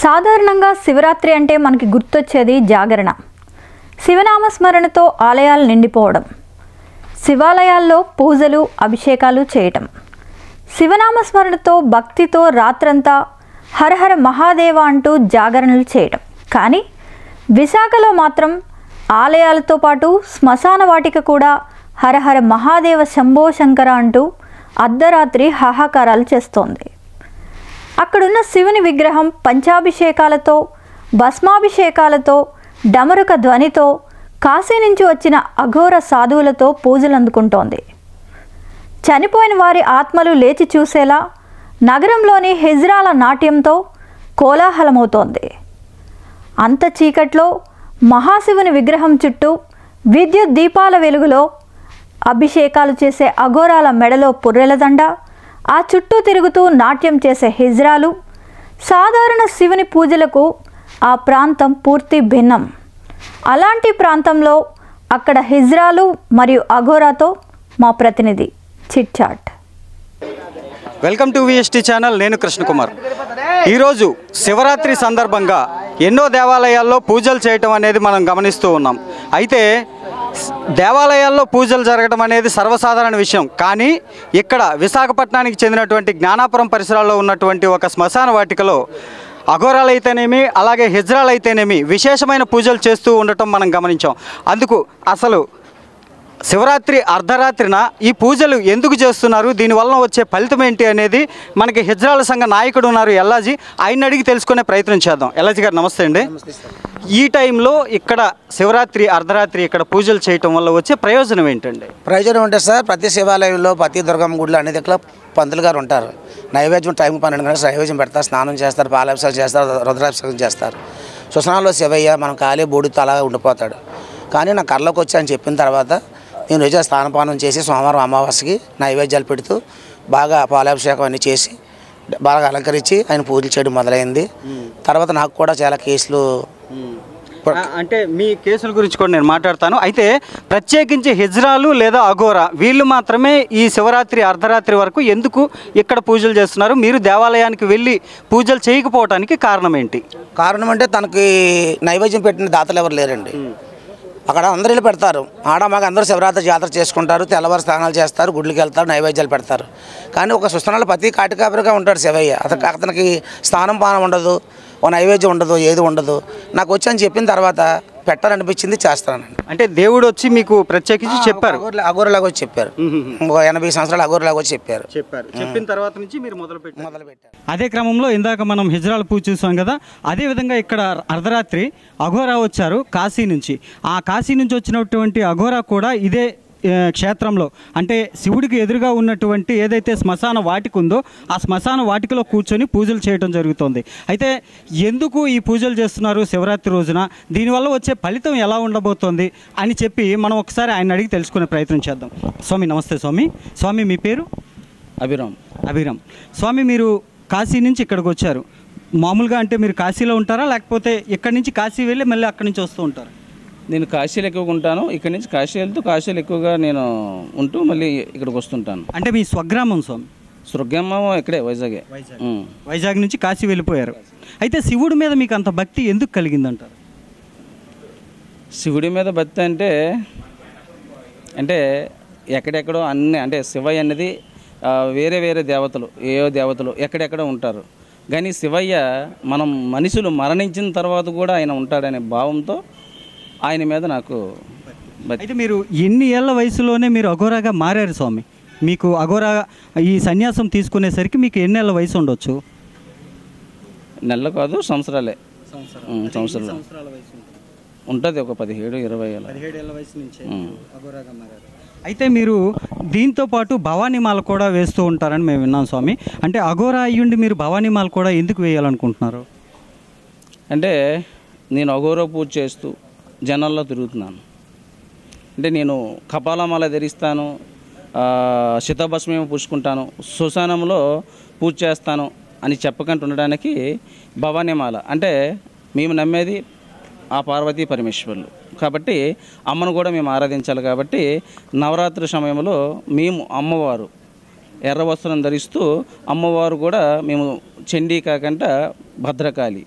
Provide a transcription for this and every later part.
సాధారణంగా శివరాత్రి అంటే మనకి గుర్తొచ్చేది జాగరణ. శివనామస్మరణతో ఆలయాలు నిండిపోవడం, శివాలయాల్లో పూజలు అభిషేకాలు చేయటం, శివనామస్మరణతో భక్తితో రాత్రంతా హరహర మహాదేవ అంటూ జాగరణలు చేయటం. కానీ విశాఖలో మాత్రం ఆలయాలతో పాటు శ్మశాన వాటిక కూడా హరహర మహాదేవ శంభో శంకర అంటూ అర్ధరాత్రి హాహాకారాలు చేస్తోంది. అక్కడున్న శివుని విగ్రహం పంచాభిషేకాలతో, భస్మాభిషేకాలతో, డమరుక ధ్వనితో, కాశీ నుంచి వచ్చిన అఘోర సాధువులతో పూజలు అందుకుంటోంది. చనిపోయిన వారి ఆత్మలు లేచి చూసేలా నగరంలోని హిజ్రాల నాట్యంతో కోలాహలమవుతోంది. అంత చీకట్లో మహాశివుని విగ్రహం చుట్టూ విద్యుత్ దీపాల వెలుగులో అభిషేకాలు చేసే అఘోరాల మెడలో పుర్రెల దండ, ఆ చుట్టూ తిరుగుతూ నాట్యం చేసే హిజ్రాలు. సాధారణ శివుని పూజలకు ఆ ప్రాంతం పూర్తి భిన్నం. అలాంటి ప్రాంతంలో అక్కడ హిజ్రాలు మరియు అఘోరాతో మా ప్రతినిధి chit chat. Welcome to VST channel. నేను కృష్ణకుమార్. ఈరోజు శివరాత్రి సందర్భంగా ఎన్నో దేవాలయాల్లో పూజలు చేయటం అనేది మనం గమనిస్తూ ఉన్నాం. అయితే దేవాలయాల్లో పూజలు జరగడం అనేది సర్వసాధారణ విషయం. కానీ ఇక్కడ విశాఖపట్నానికి చెందినటువంటి జ్ఞానాపురం పరిసరాల్లో ఉన్నటువంటి ఒక శ్మశాన వాటికలో అఘోరాలు అయితేనేమి, అలాగే హిజ్రాలు అయితేనేమి విశేషమైన పూజలు చేస్తూ ఉండటం మనం గమనించాం. అందుకు అసలు శివరాత్రి అర్ధరాత్రిన ఈ పూజలు ఎందుకు చేస్తున్నారు, దీనివల్ల వచ్చే ఫలితం ఏంటి అనేది మనకి హిజ్రాల సంఘ నాయకుడు ఉన్నారు ఎల్లాజీ, ఆయన అడిగి తెలుసుకునే ప్రయత్నం చేద్దాం. ఎల్లాజీ గారు నమస్తే అండి. ఈ టైంలో ఇక్కడ శివరాత్రి అర్ధరాత్రి ఇక్కడ పూజలు చేయటం వల్ల వచ్చే ప్రయోజనం ఏంటండి? ప్రయోజనం అంటే సార్, ప్రతి శివాలయంలో ప్రతి దుర్గమ్మ గుడిలో అనేది ఇక్కడ పంతులు గారు ఉంటారు. నైవేద్యం టైంకి 12 గంటలకు నైవేద్యం పెడతారు, స్నానం చేస్తారు, పాలాభిషేకం చేస్తారు, రుద్రాభిషేకం చేస్తారు. శ్మశానంలో శివయ్య మనం ఖాళీ బూడితో అలా ఉండిపోతాడు. కానీ నా కళ్ళలోకి వచ్చి అని చెప్పిన తర్వాత నేను రోజు స్నానపానం చేసి సోమవారం అమావాస్యకి నైవేద్యాలు పెడుతూ బాగా పాలాభిషేకం అన్నీ చేసి బాగా అలంకరించి ఆయన పూజలు చేయడం మొదలైంది. తర్వాత నాకు కూడా చాలా కేసులు, అంటే మీ కేసుల గురించి కూడా నేను మాట్లాడతాను. అయితే ప్రత్యేకించి హిజ్రాలు లేదా అఘోరా వీళ్ళు మాత్రమే ఈ శివరాత్రి అర్ధరాత్రి వరకు ఎందుకు ఇక్కడ పూజలు చేస్తున్నారు? మీరు దేవాలయానికి వెళ్ళి పూజలు చేయకపోవడానికి కారణం ఏంటి? కారణం అంటే తనకి నైవేద్యం పెట్టిన దాతలు ఎవరు లేరండి. అక్కడ అందరూ వెళ్ళి పెడతారు. ఆడమాగ అందరూ శివరాత్రి జాతర చేసుకుంటారు, తెల్లవారు స్నానాలు చేస్తారు, గుడ్లకి వెళ్తారు, నైవేద్యాలు పెడతారు. కానీ ఒక సుస్థానాలు ప్రతి కాటికాపరిగా ఉంటాడు శివయ్య. అతనికి స్నానం పానం ఉండదు, ఓ నైవేద్యం ఉండదు, ఏది ఉండదు. నాకు వచ్చి అని చెప్పిన తర్వాత పెట్టాలనిపించింది, చేస్తాను. అంటే దేవుడు వచ్చి మీకు ప్రత్యేకించి చెప్పారు? అఘోరలాగా వచ్చి చెప్పారు. 80 సంవత్సరాలు అఘోరలాగా వచ్చి చెప్పారు. చెప్పిన తర్వాత నుంచి మీరు మొదలుపెట్టారు. అదే క్రమంలో ఇందాక మనం హిజ్రాల పూజ చూసాం కదా, అదేవిధంగా ఇక్కడ అర్ధరాత్రి అఘోరా వచ్చారు కాశీ నుంచి. ఆ కాశీ నుంచి వచ్చినటువంటి అఘోరా కూడా ఇదే క్షేత్రంలో, అంటే శివుడికి ఎదురుగా ఉన్నటువంటి ఏదైతే శ్మశాన వాటిక ఉందో ఆ శ్మశాన వాటికలో కూర్చొని పూజలు చేయడం జరుగుతుంది. అయితే ఎందుకు ఈ పూజలు చేస్తున్నారు శివరాత్రి రోజున, దీనివల్ల వచ్చే ఫలితం ఎలా ఉండబోతోంది అని చెప్పి మనం ఒకసారి ఆయన అడిగి తెలుసుకునే ప్రయత్నం చేద్దాం. స్వామి నమస్తే. స్వామి మీ పేరు? అభిరామ్. స్వామి మీరు కాశీ నుంచి ఇక్కడికి వచ్చారు. మామూలుగా అంటే మీరు కాశీలో ఉంటారా, లేకపోతే ఇక్కడి నుంచి కాశీ వెళ్ళి మళ్ళీ అక్కడి నుంచి వస్తూ ఉంటారా? నేను కాశీలో ఎక్కువగా ఉంటాను. ఇక్కడి నుంచి కాశీ వెళ్తూ కాశీలో ఎక్కువగా నేను ఉంటూ మళ్ళీ ఇక్కడికి వస్తుంటాను. అంటే మీ స్వగ్రామం స్వామి? స్వర్గమ్మం ఇక్కడే వైజాగ్ నుంచి కాశీ వెళ్ళిపోయారు. అయితే శివుడి మీద మీకు అంత భక్తి ఎందుకు కలిగిందంటారు? శివుడి మీద భక్తి అంటే ఎక్కడెక్కడో అన్నీ, అంటే శివయ్య అనేది వేరే వేరే దేవతలు, ఏవో దేవతలు ఎక్కడెక్కడో ఉంటారు. కానీ శివయ్య మనం మనుషులు మరణించిన తర్వాత కూడా ఆయన ఉంటాడనే భావంతో ఆయన మీద నాకు. అయితే మీరు ఎన్ని ఏళ్ల వయసులోనే మీరు అఘోరాగా మారారు స్వామి? మీకు అఘోరా ఈ సన్యాసం తీసుకునేసరికి మీకు ఎన్ని ఏళ్ళ వయసు ఉండొచ్చు? నెలలు కాదు, సంవత్సరాలే. సంవత్సరాలు ఉంటుంది, ఒక 17-20 ఏళ్ళ వయసు నుంచి అఘోరాగా మారారు. అయితే మీరు దీంతో పాటు భవానీమాల కూడా వేస్తూ ఉంటారని మేము విన్నాం స్వామి. అంటే అఘోరా అయ్యుండి మీరు భవానీమాల కూడా ఎందుకు వేయాలనుకుంటున్నారు? అంటే నేను అఘోరా పూజ చేస్తూ జనాల్లో తిరుగుతున్నాను. అంటే నేను కపాలమాల ధరిస్తాను, శితభస్మేమో పూసుకుంటాను, శ్మశానంలో పూజ చేస్తాను అని చెప్పకుండా ఉండడానికి భవానీమాల. అంటే మేము నమ్మేది ఆ పార్వతీ పరమేశ్వరులు కాబట్టి అమ్మను కూడా మేము ఆరాధించాలి. కాబట్టి నవరాత్రి సమయంలో మేము అమ్మవారు ఎర్ర వస్త్రం ధరిస్తూ అమ్మవారు కూడా మేము చండీ కాకుండా భద్రకాళి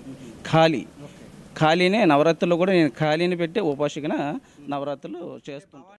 ఖాళీనే నవరాత్రుల్లో కూడా నేను ఖాళీని పెట్టి ఉపాసికన నవరాత్రులు చేస్తుంటాను.